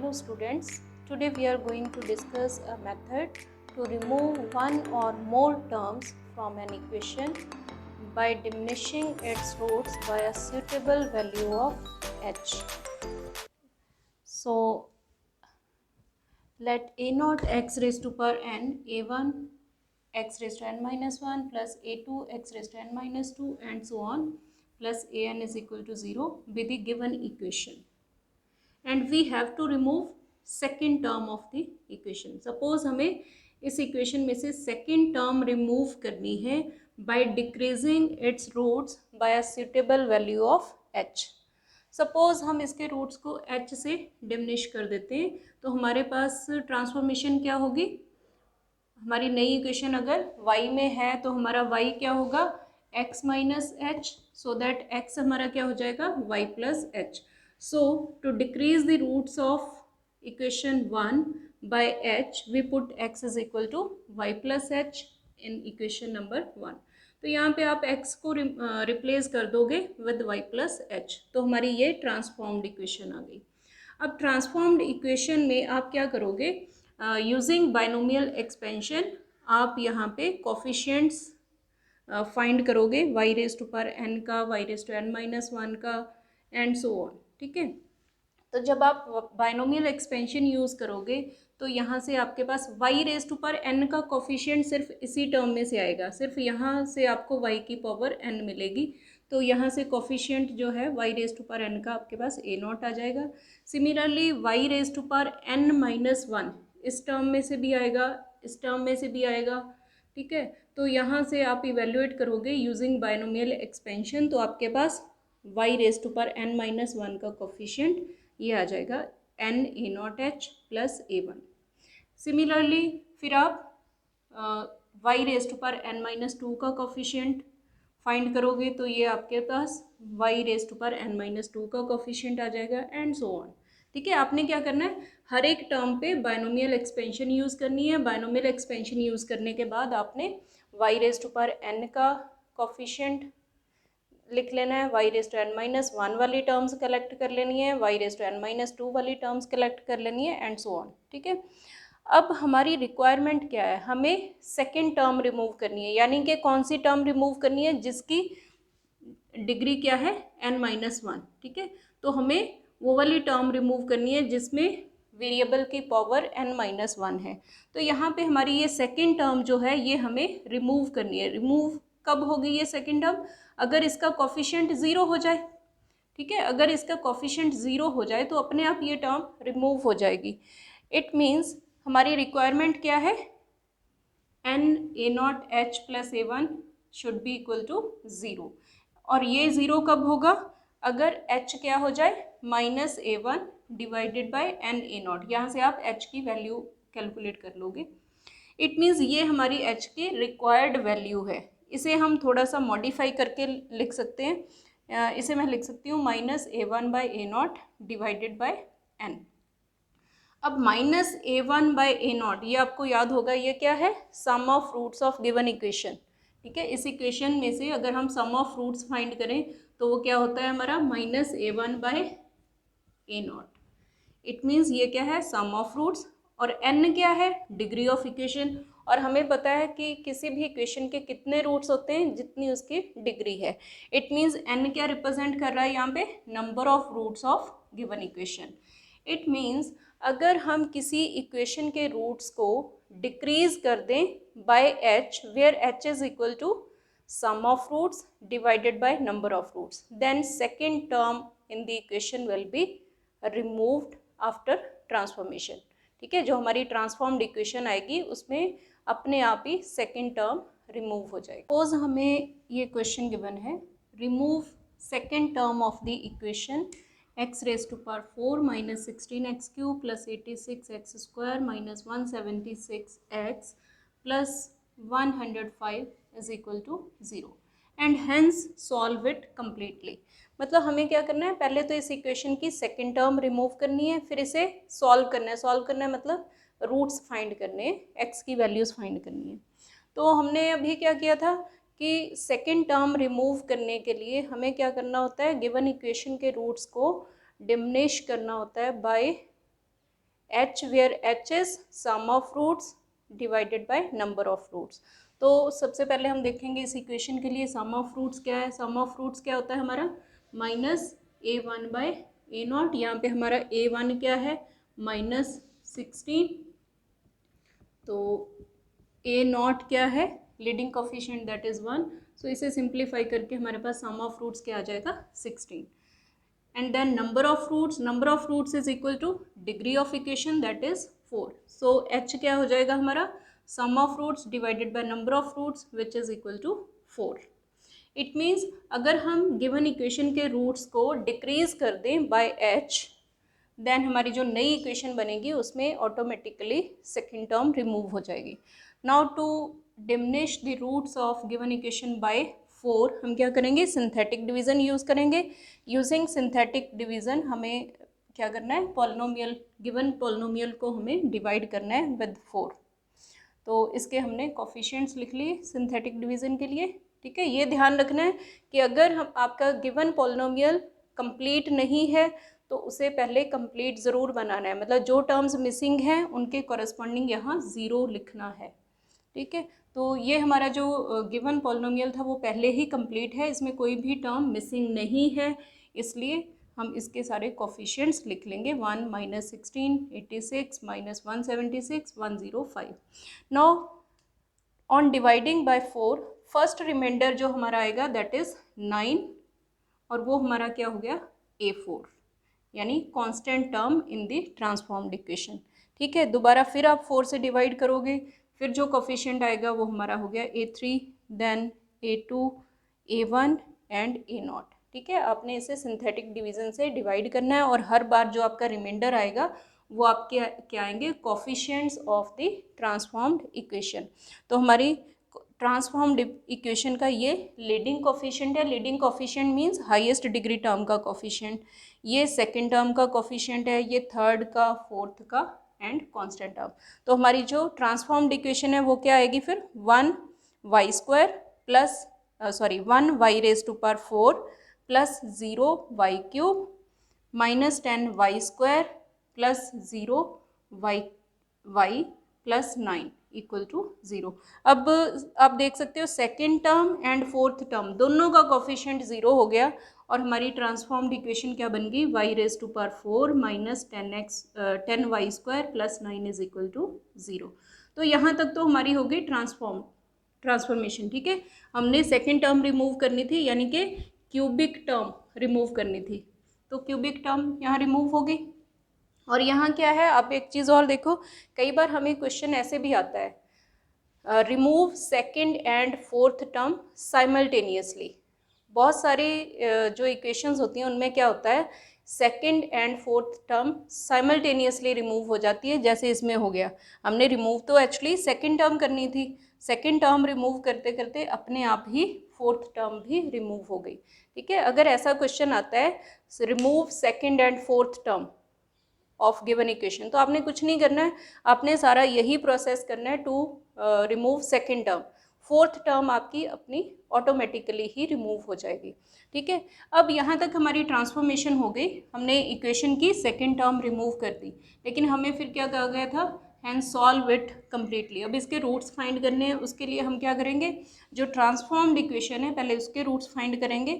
Hello students, today we are going to discuss a method to remove one or more terms from an equation by diminishing its roots by a suitable value of h. So let a naught x raised to power n, a1 x raised to n minus 1 plus a2 x raised to n minus 2 and so on plus an is equal to 0 be the given equation. And we have to remove second term of the equation. Suppose हमें इस equation में से second term remove करनी है by decreasing its roots by a suitable value of h. Suppose हम इसके roots को h से diminish कर देते हैं तो हमारे पास transformation क्या होगी? हमारी नई इक्वेशन अगर y में है तो हमारा y क्या होगा? x minus H, so that x हमारा क्या हो जाएगा? y plus H. So to decrease the roots of equation 1 by h, we put x is equal to y plus h in equation number 1. तो यहाँ पे आप x को replace कर दोगे with y plus h, तो हमारी ये ट्रांसफॉर्म्ड इक्वेशन आ गई. अब ट्रांसफॉर्म्ड इक्वेशन में आप क्या करोगे? यूजिंग बाइनोमियल एक्सपेंशन आप यहाँ पे कोफिशिएंट्स फाइंड करोगे y raise to power n का, y raise to n minus 1 का एंड सो ऑन. ठीक है, तो जब आप बाइनोमियल एक्सपेंशन यूज़ करोगे तो यहाँ से आपके पास y raise to power n का कोफिशिएंट सिर्फ इसी टर्म में से आएगा, सिर्फ यहाँ से आपको y की पावर n मिलेगी. तो यहाँ से कोफिशिएंट जो है y raise to power n का आपके पास a नॉट आ जाएगा. Similarly y raise to power n minus 1 इस टर्म में से भी आएगा, इस टर्म में से भी आएगा. ठीक है, तो यहाँ से आप इवेल्युएट करोगे यूजिंग बाइनोमियल एक्सपेंशन, तो आपके पास y raise to power n minus 1 का कोफिशिएंट ये आ जाएगा n a nought h plus a1. Similarly फिर आप y raise to power n minus 2 का कोफिशिएंट फाइंड करोगे तो ये आपके पास y raise to power n minus 2 का कोफिशिएंट आ जाएगा एंड सो ऑन. ठीक है, आपने क्या करना है? हर एक टर्म पे बाइनोमियल एक्सपेंशन यूज़ करनी है. बाइनोमियल एक्सपेंशन यूज़ करने के बाद आपने y raise to power n का कोफिशिएंट लिख लेना है, y raise to n minus 1 वाली टर्म्स कलेक्ट कर लेनी है, y raise to n minus 2 वाली टर्म्स कलेक्ट कर लेनी है एंड सो ऑन. ठीक है, अब हमारी रिक्वायरमेंट क्या है? हमें सेकेंड टर्म रिमूव करनी है, यानी कि कौन सी टर्म रिमूव करनी है जिसकी डिग्री क्या है? n minus 1. ठीक है, तो हमें वो वाली टर्म रिमूव करनी है जिसमें वेरिएबल की पावर n माइनस 1 है. तो यहाँ पे हमारी ये सेकेंड टर्म जो है ये हमें रिमूव करनी है. रिमूव कब होगी ये सेकेंड टर्म? अगर इसका कोफिशिएंट 0 हो जाए. ठीक है, अगर इसका कोफिशिएंट 0 हो जाए तो अपने आप ये टर्म रिमूव हो जाएगी. इट मीन्स हमारी रिक्वायरमेंट क्या है? n a nought h plus a1 should be equal to 0. और ये 0 कब होगा? अगर h क्या हो जाए? Minus a1 divided by n a not. यहाँ से आप h की वैल्यू कैलकुलेट कर लोगे. इट मीन्स ये हमारी h की रिक्वायर्ड वैल्यू है. इसे हम थोड़ा सा मॉडिफाई करके लिख सकते हैं. इसे मैं लिख सकती हूँ minus a1 by a not divided by n. अब minus a1 by a not ये आपको याद होगा, ये क्या है? Sum of roots of given equation. ठीक है, इस इक्वेशन में से अगर हम सम ऑफ रूट्स फाइंड करें तो वो क्या होता है हमारा? Minus a1 by a not. It means ये क्या है? Sum of roots. और n क्या है? Degree of equation. और हमें पता है कि किसी भी इक्वेशन के कितने रूट्स होते हैं? जितनी उसकी डिग्री है. इट मीन्स n क्या रिप्रेजेंट कर रहा है यहाँ पे? Number of roots of given equation. It means अगर हम किसी इक्वेशन के रूट्स को डिक्रीज कर दें by h, where h is equal to sum of roots divided by number of roots, then second term in the equation will be removed after transformation. ठीक है, जो हमारी ट्रांसफॉर्म्ड इक्वेशन आएगी उसमें अपने आप ही सेकेंड टर्म रिमूव हो जाएगी. सपोज हमें ये क्वेश्चन गिवन है, remove second term of the equation x raise to power 4 minus 16x cube plus 86x square minus 176x plus 105 is equal to 0 and hence solve it completely. मतलब हमें क्या करना है? पहले तो इस इक्वेशन की सेकेंड टर्म रिमूव करनी है, फिर इसे सॉल्व करना है. सॉल्व करना है मतलब रूट्स फाइंड करने हैं, एक्स की वैल्यूज़ फाइंड करनी है. तो हमने अभी क्या किया था कि सेकेंड टर्म रिमूव करने के लिए हमें क्या करना होता है? गिवन इक्वेशन के रूट्स को डिमिनिश करना होता है bye h where h is sum of roots divided by number of roots। तो सबसे पहले हम देखेंगे इस इक्वेशन के लिए सम ऑफ रूट्स क्या है। सम ऑफ रूट्स क्या होता है हमारा -a1/a0। यहाँ पे हमारा a1 क्या है -16, तो a0 क्या है लीडिंग कोफिशिएंट दैट इज 1। सो इसे सिंप्लीफाई करके हमारे पास सम ऑफ रूट्स क्या आ जाएगा 16। And then number of roots is equal to degree of equation that is 4। So h क्या हो जाएगा हमारा sum of roots divided by number of roots which is equal to 4। It means अगर हम given equation के रूट्स को decrease कर दें बाय h, देन हमारी जो नई इक्वेशन बनेगी उसमें ऑटोमेटिकली सेकेंड टर्म रिमूव हो जाएगी। Now to diminish the roots of given equation by 4 हम क्या करेंगे सिंथेटिक डिवीज़न यूज़ करेंगे। यूजिंग सिंथेटिक डिवीज़न हमें क्या करना है पॉलिनोमियल, गिवन पॉलिनोमियल को हमें डिवाइड करना है विद 4। तो इसके हमने कोफिशिएंट्स लिख लिए सिंथेटिक डिवीज़न के लिए। ठीक है, ये ध्यान रखना है कि अगर हम आपका गिवन पॉलिनोमियल कंप्लीट नहीं है तो उसे पहले कंप्लीट ज़रूर बनाना है, मतलब जो टर्म्स मिसिंग हैं उनके कॉरस्पॉन्डिंग यहाँ 0 लिखना है। ठीक है, तो ये हमारा जो गिवन पॉलिनोमियल था वो पहले ही कंप्लीट है, इसमें कोई भी टर्म मिसिंग नहीं है, इसलिए हम इसके सारे कोफिशिएंट्स लिख लेंगे 1 -16 86 -176 105। Now on dividing by 4 first remainder जो हमारा आएगा दैट इज 9 और वो हमारा क्या हो गया a4 यानी constant term in the transformed equation. ठीक है, दोबारा फिर आप 4 से डिवाइड करोगे, फिर जो कोफिशिएंट आएगा वो हमारा हो गया a3 then a2 a1 and a0। ठीक है, आपने इसे सिंथेटिक डिवीज़न से डिवाइड करना है और हर बार जो आपका रिमाइंडर आएगा वो आपके क्या आएंगे coefficients of the transformed equation. तो हमारी ट्रांसफॉर्म्ड इक्वेशन का ये लीडिंग कोफिशिएंट है। Leading coefficient means highest degree term का कोफिशिएंट, ये सेकंड टर्म का कोफिशिएंट है, ये थर्ड का, फोर्थ का एंड कांस्टेंट टर्म। तो हमारी जो ट्रांसफॉर्म्ड इक्वेशन है वो क्या आएगी फिर 1y² plus 1y⁴ plus 0y³ minus 10y² plus 0y plus 9 equal to 0। अब आप देख सकते हो second term and fourth term दोनों का कोफिशिएंट 0 हो गया और हमारी ट्रांसफॉर्म्ड इक्वेशन क्या बन गई y⁴ minus 10y² plus 9 is equal to 0। तो यहाँ तक तो हमारी हो गई ट्रांसफॉर्मेशन। ठीक है, हमने सेकेंड टर्म रिमूव करनी थी यानी कि क्यूबिक टर्म रिमूव करनी थी, तो क्यूबिक टर्म यहाँ रिमूव हो गई। और यहाँ क्या है, आप एक चीज़ और देखो, कई बार हमें क्वेश्चन ऐसे भी आता है remove second and fourth term simultaneously. बहुत सारी जो इक्वेशंस होती हैं उनमें क्या होता है second and fourth term simultaneously remove हो जाती है, जैसे इसमें हो गया। हमने रिमूव तो एक्चुअली सेकंड टर्म करनी थी, सेकंड टर्म रिमूव करते करते अपने आप ही फोर्थ टर्म भी रिमूव हो गई। ठीक है, अगर ऐसा क्वेश्चन आता है remove second and fourth term of given equation, तो आपने कुछ नहीं करना है, आपने सारा यही प्रोसेस करना है to remove second term. Fourth term आपकी अपनी ऑटोमेटिकली ही रिमूव हो जाएगी। ठीक है, अब यहाँ तक हमारी ट्रांसफॉर्मेशन हो गई, हमने इक्वेशन की सेकेंड टर्म रिमूव कर दी, लेकिन हमें फिर क्या कहा गया था हैंस सॉल्व इट कम्प्लीटली। अब इसके रूट्स फाइंड करने हैं, उसके लिए हम क्या करेंगे जो ट्रांसफॉर्म्ड इक्वेशन है पहले उसके रूट्स फाइंड करेंगे।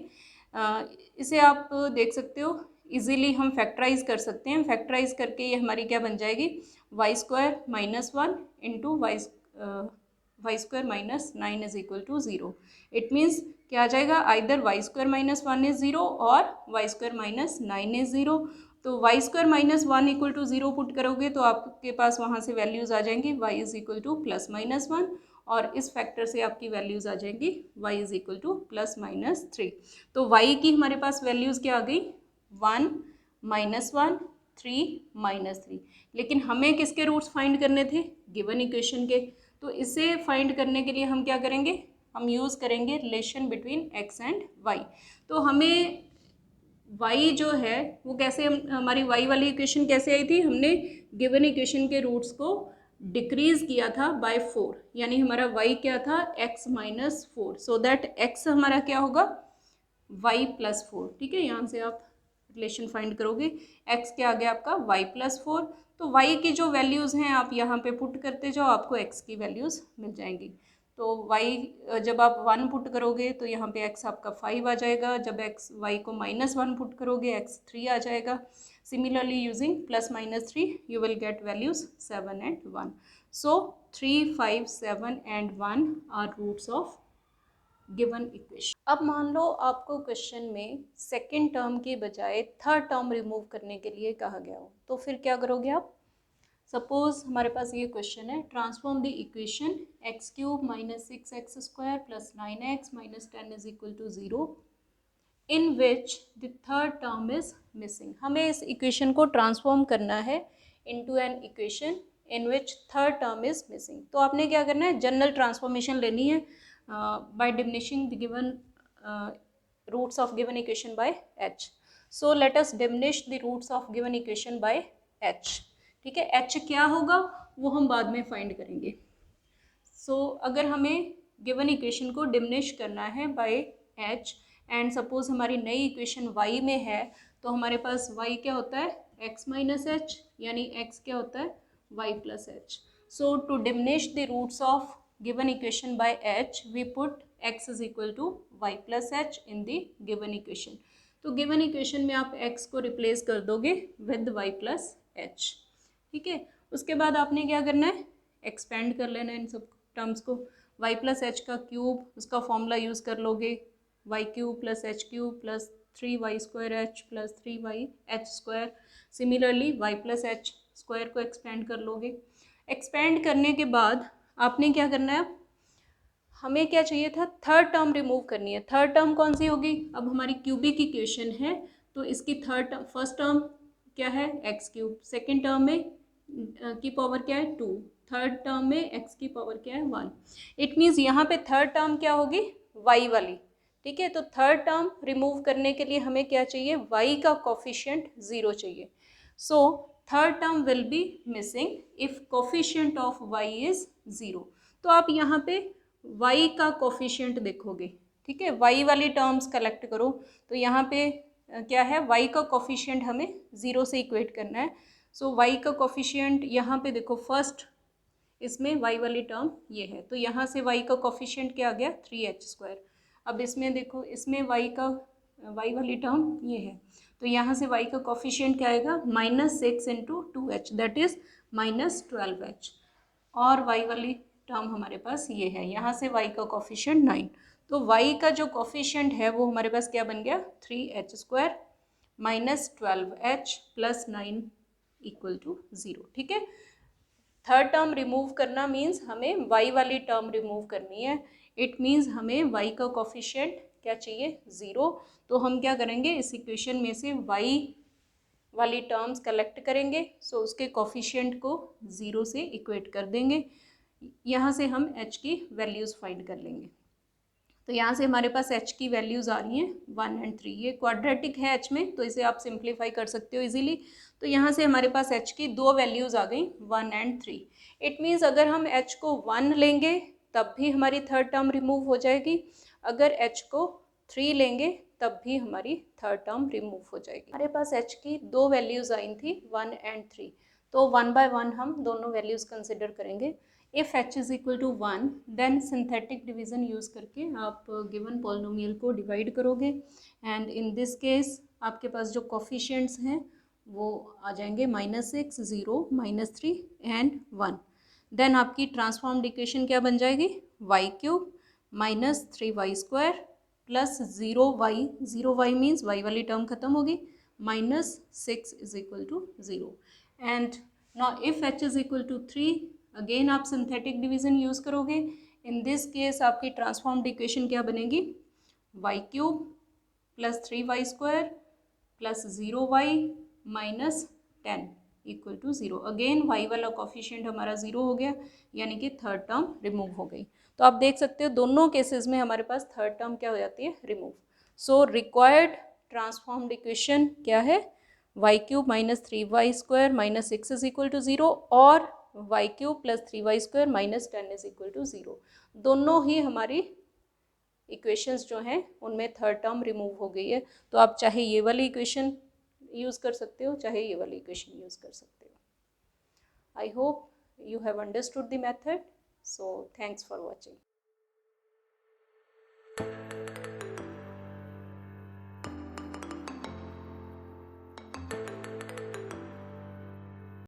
इसे आप देख सकते हो इजीली हम फैक्टराइज कर सकते हैं। फैक्टराइज करके ये हमारी क्या बन जाएगी y² - 1 into y² - 9 is equal to 0। It means क्या आ जाएगा आइदर y² - 1 इज 0 और y² - 9 इज 0। तो y² - 1 इक्वल टू 0 पुट करोगे तो आपके पास वहाँ से वैल्यूज़ आ जाएंगी y इज इक्वल टू +-1 और इस फैक्टर से आपकी वैल्यूज़ आ जाएंगी y इज इक्वल टू +-3। तो y की हमारे पास वैल्यूज़ क्या आ गई 1 -1 3 -3। लेकिन हमें किसके रूट्स फाइंड करने थे गिवन इक्वेशन के, तो इसे फाइंड करने के लिए हम क्या करेंगे हम यूज़ करेंगे relation between x and y। तो हमें y जो है वो कैसे हमारी y वाली इक्वेशन कैसे आई थी, हमने गिवन इक्वेशन के रूट्स को डिक्रीज किया था बाय 4, यानी हमारा y क्या था x - 4, सो दैट x हमारा क्या होगा y + 4। ठीक है, यहाँ से आप रिलेशन फाइंड करोगे x क्या आ गया आपका y + 4, तो y की जो वैल्यूज़ हैं आप यहाँ पे पुट करते जाओ, आपको x की वैल्यूज़ मिल जाएंगी। तो y जब आप 1 पुट करोगे तो यहाँ पे x आपका 5 आ जाएगा, जब y को -1 पुट करोगे x 3 आ जाएगा। Similarly using +-3 you will get values 7 and 1. So 3, 5, 7 and 1 are roots of given equation. अब मान लो आपको क्वेश्चन में सेकेंड टर्म के बजाय थर्ड टर्म रिमूव करने के लिए कहा गया हो, तो फिर क्या करोगे आप? सपोज हमारे पास ये क्वेश्चन है, transform the equation x³ - 6x² + 9x - 10 = 0 in which the third term is missing. हमें इस इक्वेशन को ट्रांसफॉर्म करना है into an equation in which third term is missing. तो आपने क्या करना है, जनरल ट्रांसफॉर्मेशन लेनी है by diminishing the given roots of given equation by h। So let us diminish the roots of given equation by h। ठीक है, h क्या होगा वो हम बाद में फाइंड करेंगे। सो अगर हमें गिवन इक्वेशन को डिमिनिश करना है बाय h एंड सपोज हमारी नई इक्वेशन y में है, तो हमारे पास y क्या होता है, x - h, यानी x क्या होता है, y + h। So to diminish the roots of given equation by h we put x = y + h in the given equation. तो गिवन इक्वेशन में आप x को रिप्लेस कर दोगे विद y + h। ठीक है, उसके बाद आपने क्या करना है, एक्सपेंड कर लेना है इन सब टर्म्स को। y + h का क्यूब, उसका फॉर्मूला यूज़ कर लोगे, y³ + h³ + 3y² h + 3y² h²। Similarly y + h² को एक्सपेंड कर लोगे। एक्सपेंड करने के बाद आपने क्या करना है, हमें क्या चाहिए था, थर्ड टर्म रिमूव करनी है। थर्ड टर्म कौन सी होगी, अब हमारी क्यूबिक इक्वेशन है तो इसकी थर्ड टर्म, फर्स्ट टर्म क्या है x³, सेकेंड टर्म में की पावर क्या है 2, थर्ड टर्म में x की पावर क्या है 1। इट मीन्स यहाँ पे थर्ड टर्म क्या होगी, y वाली। ठीक है, तो थर्ड टर्म रिमूव करने के लिए हमें क्या चाहिए, y का कोफिशिएंट 0 चाहिए। So third term will be missing if coefficient of y is 0। तो आप यहाँ पे y का कोफिशिएंट देखोगे। ठीक है, y वाली टर्म्स कलेक्ट करो, तो यहाँ पे क्या है, y का कोफिशिएंट हमें 0 से इक्वेट करना है। सो y का कोफिशिएंट यहाँ पे देखो, फर्स्ट इसमें y वाली टर्म ये है, तो यहाँ से y का कोफिशिएंट क्या आ गया, 3h²। अब इसमें देखो, इसमें y वाली टर्म ये है, तो यहाँ से y का कोफिशिएंट क्या आएगा, -6 × 2h दैट इज -12h। और y वाली टर्म हमारे पास ये है, यहाँ से y का कोफिशिएंट 9। तो y का जो कोफिशिएंट है वो हमारे पास क्या बन गया, 3h² - 12h + 9 = 0। ठीक है, थर्ड टर्म रिमूव करना मीन्स हमें y वाली टर्म रिमूव करनी है। इट मीन्स हमें y का कोफिशिएंट क्या चाहिए, 0। तो हम क्या करेंगे, इस इक्वेशन में से y वाली टर्म्स कलेक्ट करेंगे। सो उसके कोफिशिएंट को 0 से इक्वेट कर देंगे। यहाँ से हम h की वैल्यूज़ फाइंड कर लेंगे। तो यहाँ से हमारे पास h की वैल्यूज़ आ रही हैं 1 और 3। ये क्वाड्रेटिक है h में, तो इसे आप सिंप्लीफाई कर सकते हो इजीली। तो यहाँ से हमारे पास h की 2 वैल्यूज़ आ गई 1 और 3। इट मीन्स अगर हम h को 1 लेंगे तब भी हमारी थर्ड टर्म रिमूव हो जाएगी, अगर h को 3 लेंगे तब भी हमारी थर्ड टर्म रिमूव हो जाएगी। हमारे पास h की 2 वैल्यूज़ आई थी 1 और 3, तो 1 बाय 1 हम दोनों वैल्यूज़ कंसिडर करेंगे। If h is equal to 1 then synthetic division use करके आप गिवन पॉलिनोमियल को डिवाइड करोगे, एंड इन दिस केस आपके पास जो कोफिशिएंट्स हैं वो आ जाएंगे -6, 0, -3 एंड 1। देन आपकी ट्रांसफॉर्म्ड इक्वेशन क्या बन जाएगी, y³ - 3y² + 0y means y वाली टर्म खत्म होगी, -6 = 0। And now if h is equal to 3, again आप सिंथेटिक डिवीज़न यूज़ करोगे। इन दिस केस आपकी ट्रांसफॉर्म्ड इक्वेशन क्या बनेगी, y³ + 3y² + 0y - 10 = 0। Again y वाला कोफिशिएंट हमारा 0 हो गया, यानी कि थर्ड टर्म रिमूव हो गई। तो आप देख सकते हो दोनों केसेस में हमारे पास थर्ड टर्म क्या हो जाती है, remove. So required transformed equation क्या है, y³ - 3y² - 6 = 0 और y³ + 3y² - 10 = 0। दोनों ही हमारी इक्वेशंस जो हैं उनमें थर्ड टर्म रिमूव हो गई है। तो आप चाहे ये वाली इक्वेशन यूज़ कर सकते हो, चाहे ये वाली इक्वेशन यूज़ कर सकते हो। I hope you have understood the method. So thanks for watching.